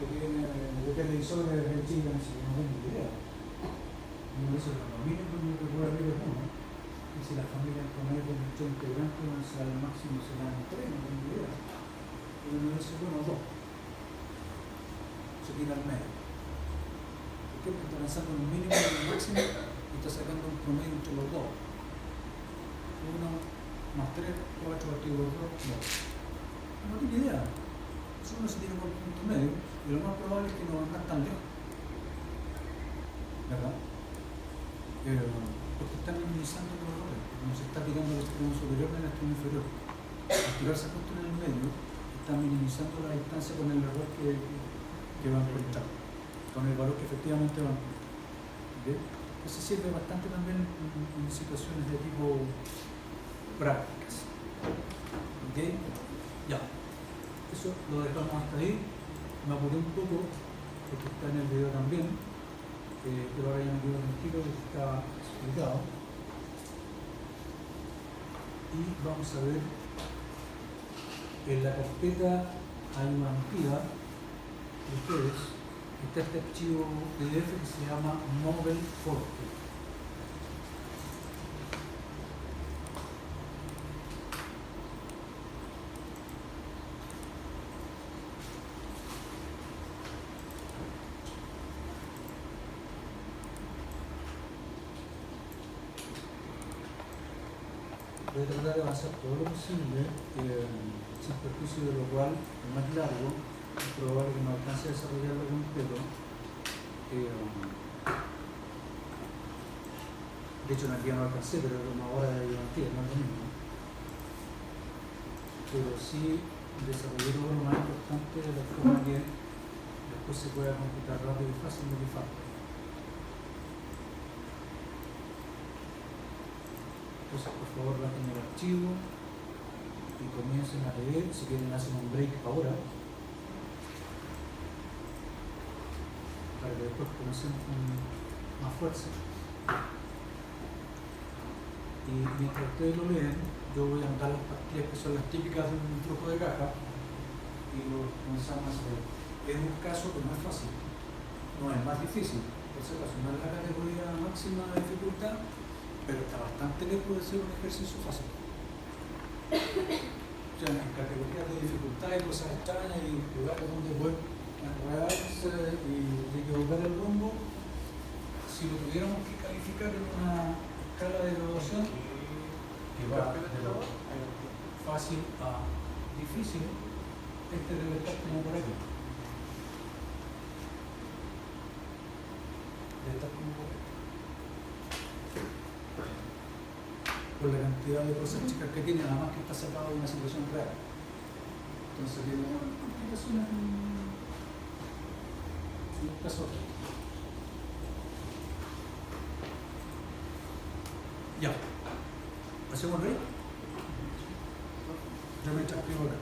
tiene de televisores en Chile? No tengo idea. Uno dice que lo mínimo que puede haber es uno. Y si la familia en promedio tiene 8 integrantes, uno será el máximo, será en 3, no tengo idea. Y uno dice, bueno, 2. Se tira al medio. ¿Por qué? Porque está pensando en un mínimo y un máximo y está sacando un promedio entre los dos. 1 más 3, 4 partido por 2, 2. No tiene idea. Eso uno se tiene por el punto medio y lo más probable es que no van a estar tan lejos. ¿Verdad? Porque están minimizando los valores. No se está tirando el extremo superior ni el extremo inferior. Al tirarse justo en el medio, están minimizando la distancia con el error que van a contar, con el valor que efectivamente van a contar. ¿Okay? Eso sirve bastante también en situaciones de tipo prácticas. ¿Ok? Ya. Eso lo dejamos hasta ahí. me apuré un poco, porque está en el video también, pero ahora ya me quedo tranquilo que está explicado. Y vamos a ver, en la carpeta ayudantiva de ustedes está este archivo PDF que se llama Novel Forte. Voy a tratar de avanzar todo lo posible, sin perjuicio de lo cual es más largo, es probable que no alcance a desarrollarlo completo. De hecho, en el día no alcancé, pero era una hora de ayudantía, no es lo mismo. Pero sí desarrollé todo lo más importante de la forma que después se pueda computar rápido y fácil lo que falta. Entonces, por favor, bajen el archivo y comiencen a leer. Si quieren, hacen un break ahora para que después comencemos con más fuerza. Y mientras ustedes lo leen, yo voy a anotar las pastillas que son las típicas de un flujo de caja y lo comenzamos a hacer. Es un caso que no es fácil, no es más difícil, por si acaso no es la categoría máxima de dificultad, pero está bastante lejos de ser un ejercicio fácil. O sea, en categorías de dificultad y cosas extrañas y lugares donde pueden enredarse y equivocar el rumbo, si lo tuviéramos que calificar en una escala de graduación que va de lo fácil a difícil, este debe estar como por aquí. Debe estar como por aquí. Por la cantidad de cosas chicas que tiene, nada más que está sacado de una situación real. Entonces tiene complicaciones en un caso. Ya. ¿Hacemos rey? Yo me escribo acá.